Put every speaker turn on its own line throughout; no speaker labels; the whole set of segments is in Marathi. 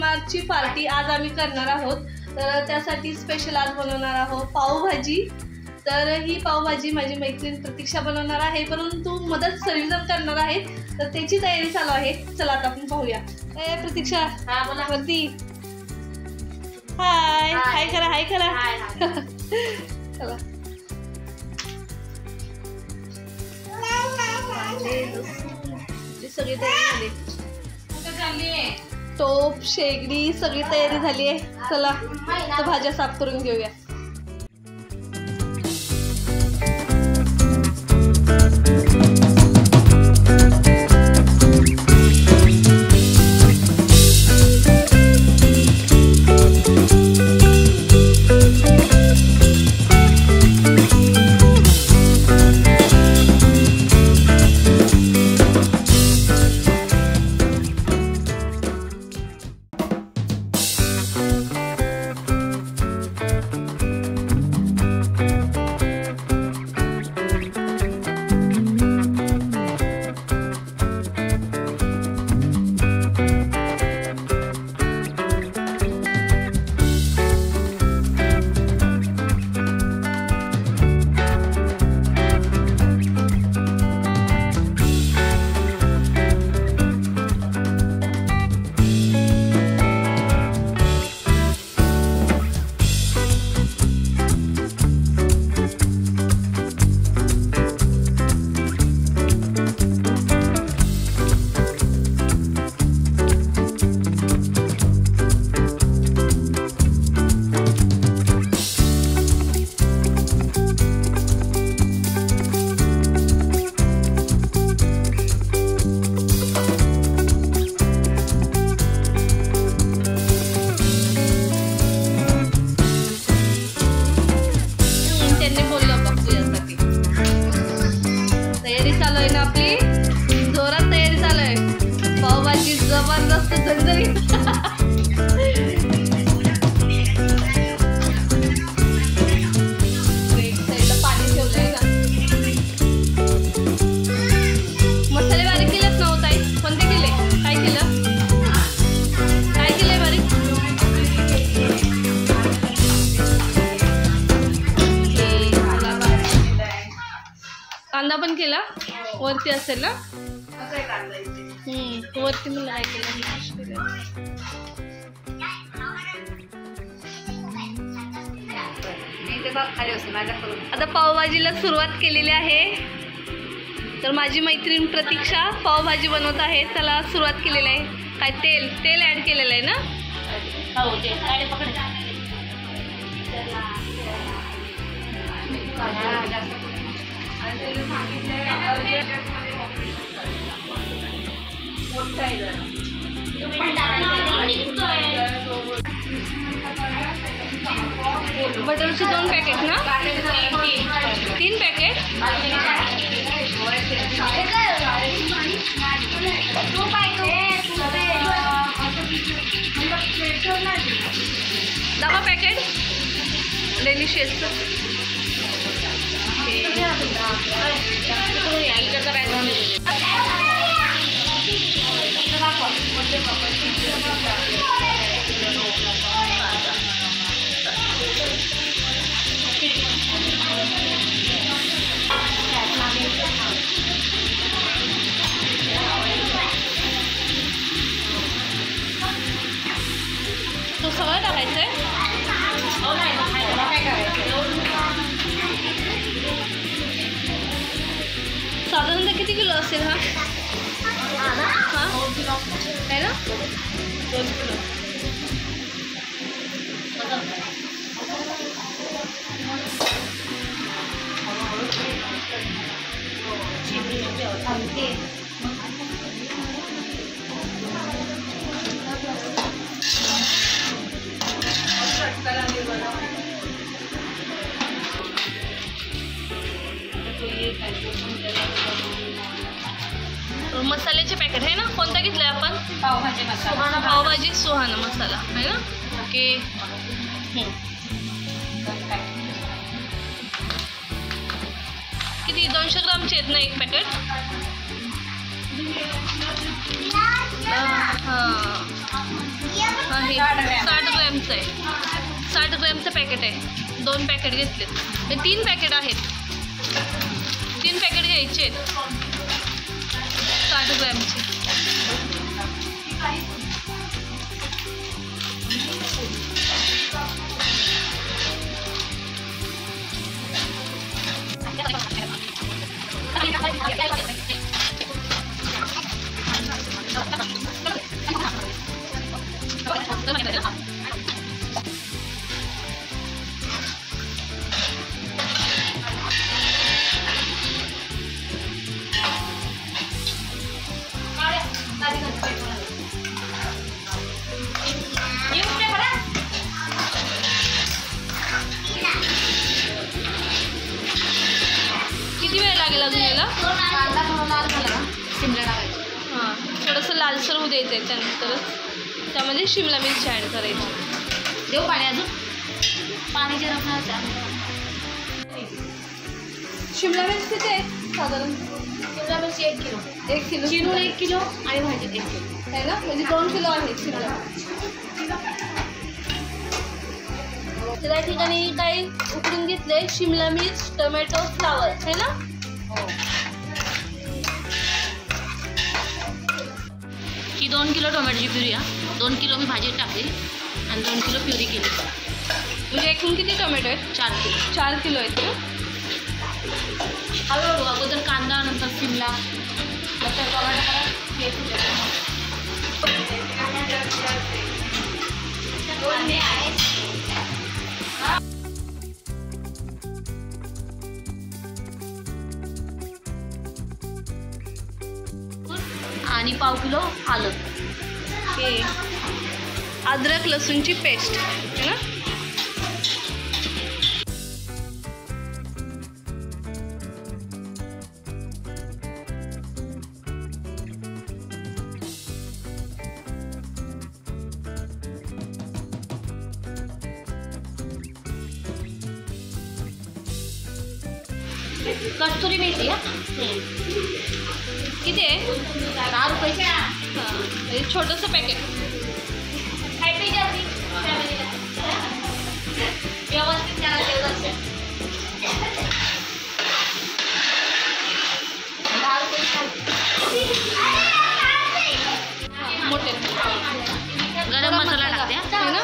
जेवणाची पार्टी आज आम्ही करणार आहोत। तर त्यासाठी स्पेशल आज बनवणार आहोत पावभाजी। तर ही पावभाजी माझी मैत्रीण प्रतीक्षा बनवणार आहे, परंतु मदत सर्वजण करणार आहेत, तर त्याची तयारी चालू आहे। चला आता आपण पाहूया। ए प्रतीक्षा,
हा बोला
वरती हाय हाय करा, हाय करा। चला सगळी तयारी झाली, टोप शेगडी सगळी तयारी झाली आहे। चला तर भाज्या साफ करून घेऊया। जबरदस्त झणझणीत पाणी ठेवलंय का? मसाले बारीक केलेत ना ताई? कोणते केले? काय केलं? काय केलंय बारीक? कांदा पण केला वरती असेल ना? वरती मला काय केलं? आता पावभाजीला सुरुवात केलेली आहे। तर माझी मैत्रीण प्रतीक्षा पावभाजी बनवत आहे। त्याला सुरुवात केलेली आहे। काय तेल ऍड केलेलं आहे ना? हो, बटरचे 2 पॅकेट ना? 3 पॅकेट? दहा पॅकेट डेलिशियस। तो सगळं टाकायचं आहे? साधारणतः किती किलो असेल हा? है ना? 2 किलो। मसाल्याचे पॅकेट आहे ना? कोणता घेतलाय आपण? पावभाजी मसाला। पावभाजी सुहाना मसाला आहे ना? ओके। किती 200 ग्रामचे आहेत ना एक पॅकेट? आहे 60 ग्रॅमचं आहे. 60 ग्रॅमचं पॅकेट आहे. 2 पॅकेट घेतलेत. हे 3 पॅकेट आहेत. 3 पॅकेट घ्यायचे आहेत 60 ग्रॅमचे. किती वेळ लागेल अजून याला? हां, थोडंसं लालसर होऊ द्यायचं आहे. त्यानंतरच त्यामध्ये शिमला मिरची ॲड करायची.
देऊ पाणी अजून? पाणी जे
शिमला मिरची किती आहे साधारण?
शिमला मिरची 1 किलो.
1 किलो.
चिरून 1 किलो आणि भाजीत 1 किलो
आहे ना, म्हणजे 2 किलो आहे शिमला. तर या ठिकाणी काही उकडून घेतले शिमला मिर्च, टोमॅटो, फ्लावर आहे ना.
ही 2 किलो टोमॅटोची प्युरी आहे. 2 किलो मी भाजीत टाकली आणि 2 किलो प्युरी केली.
म्हणजे एकूण किती टोमॅटो आहेत?
4 किलो.
4 किलो आहेत ना.
हळूहळू अगोदर कांदा, नंतर शिमला, नंतर टोमॅटो. आणि पाव किलो आलं.
हे अद्रक लसूणची पेस्ट आहे ना.
कस्तुरी मेथी
किती आहे?
10 रुपये.
हां, म्हणजे छोटंसं पॅकेट.
व्यवस्थित त्याला ठेवलं. 10 रुपये.
मोठे
गरम मसाला टाकते
आहे ना.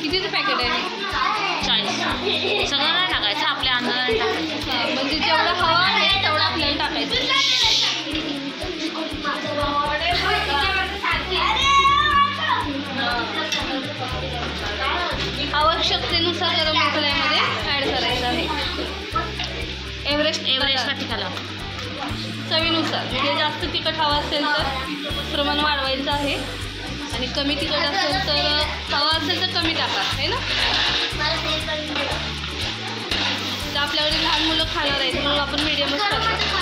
कितीचं पॅकेट आहे?
40. सगळं नाही टाकायचं, आपल्या अंदाजाने टाकायचं.
हां, म्हणजे जेवढा हवा आहे तेवढा आपल्याला टाकायचं. आवश्यकतेनुसार गरम मसाल्यामध्ये ॲड करायचं आहे.
एव्हरेस्टला तिखाला
चवीनुसार, म्हणजे जास्त तिखट हवं असेल तर प्रमाण वाढवायचं आहे आणि कमी तिखट असेल तर हवं असेल तर कमी टाका आहे ना. तर आपल्याकडे लहान मुलं खाणार आहेत म्हणून आपण मीडियमच टाकतो.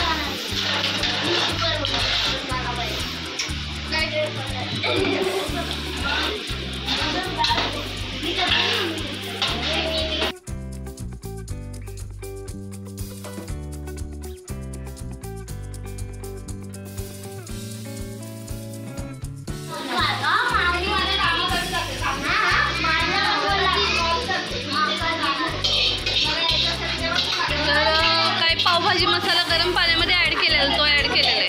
पावभाजी मसाला गरम पाण्यामध्ये ॲड केलेला, तो ॲड केलेला आहे.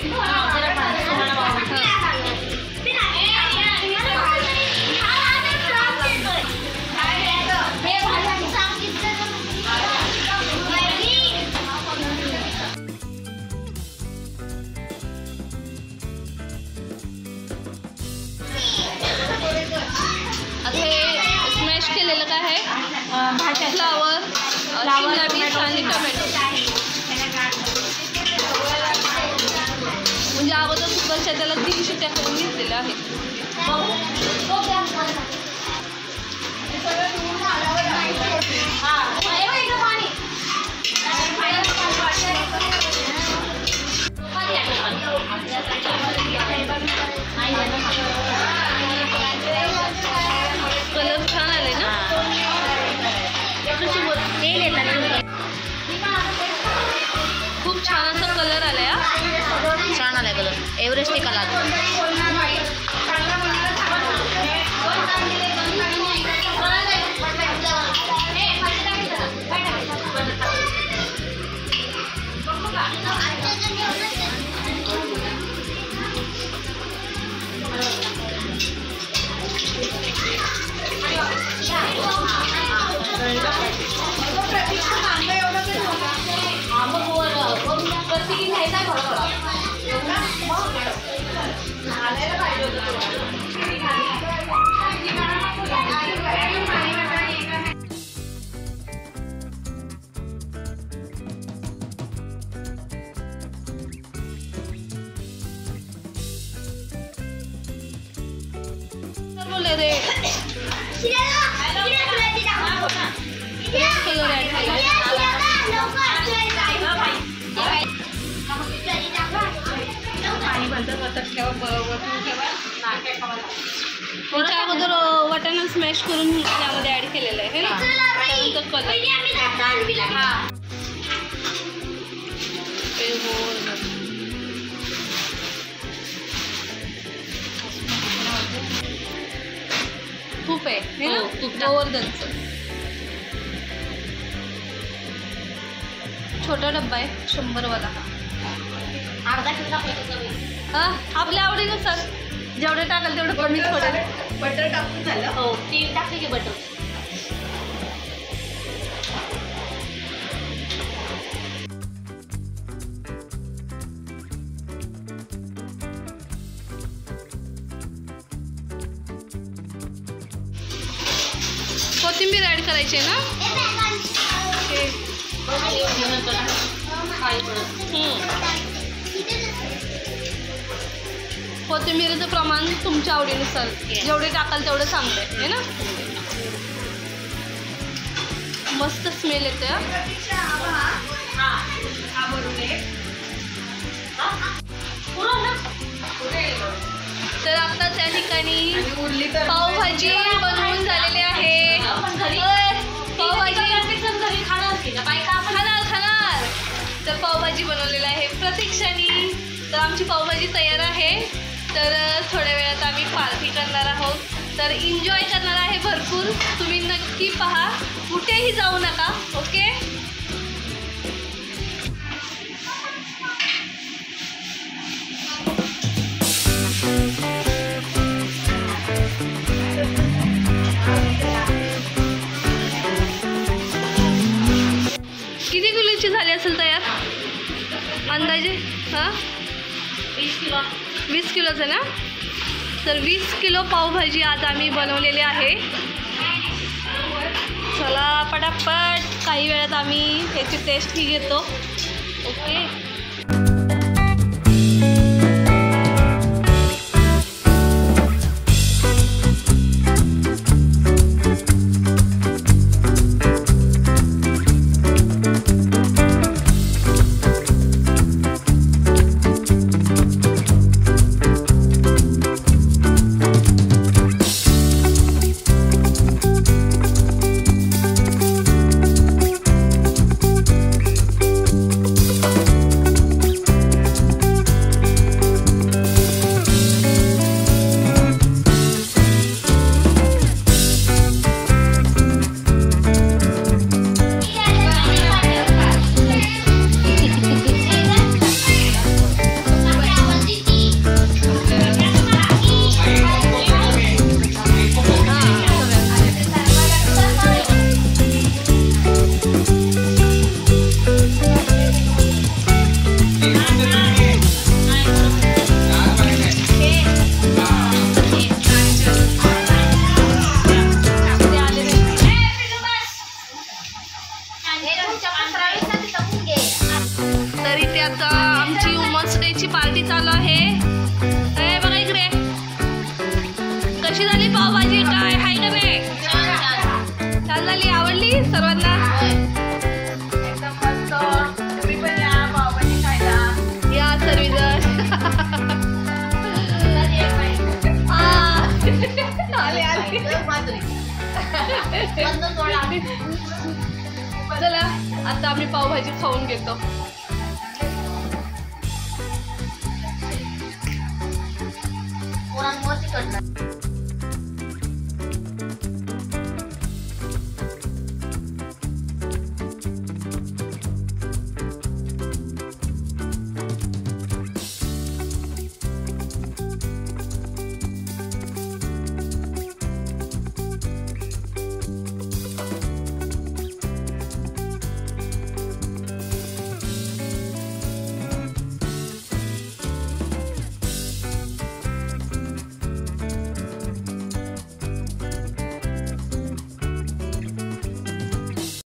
आता हे स्मॅश केलेलं काय आहे? फ्लावर, शिमला मिर्च आणि टोमॅटो. म्हणजे अगोदर कुकरच्या त्याला 3 शिट्ट्या करून घेतलेल्या आहेत. कलर छान आले ना. खूप छान असा कलर आलाय.
छान आलाय कलर. एव्हरेस्ट टेकायला
रे त्याच्या अगोदर वाटाणा स्मॅश करून त्यामध्ये ऍड केलेलं आहे ना, त्यानंतर कलर तूप आहे ना, गोवर्धनचं छोटा डब्बा आहे 100 वाला.
अर्धा किलो टाकायचं.
हा आपल्या आवडीनुसार जेवढे टाकाल तेवढं कमीच पडेल.
बटर टाकून झालं. हो 3 टाकले की बटर.
कोथिंबीर ऍड करायची आहे ना. कोथिंबीरीचं प्रमाण तुमच्या आवडीनुसार जेवढे टाकाल तेवढं चांगलं आहे ना. मस्त स्मेल येते. तर आता त्या ठिकाणी पावभाजी बनवून झालेली आहे. पावभाजी खाणार. तर पावभाजी बनवलेली आहे प्रतीक्षानी. तर आमची पावभाजी तयार आहे. तर थोड्या वेळात आम्ही पार्टी करणार आहोत. तर एन्जॉय करणार आहे भरपूर. तुम्ही नक्की पहा, कुठेही जाऊ नका. ओके. किती किलोची झाली असेल तयार अंदाजे? हां 20 किलोचं ना. तर 20 किलो पावभाजी आज आम्ही बनवलेली आहे. चला पटापट काही वेळात आम्ही ह्याची टेस्टही घेतो. ओके. तर इथे आता आमची वुमन्स डेची पार्टी चालू आहे. बघा इकडे कशी झाली पावभाजी. काय हाय का रे? छान झाली. आवडली सर्वांना? या सर्वजण चला आता आम्ही पावभाजी खाऊन घेतो. आहे.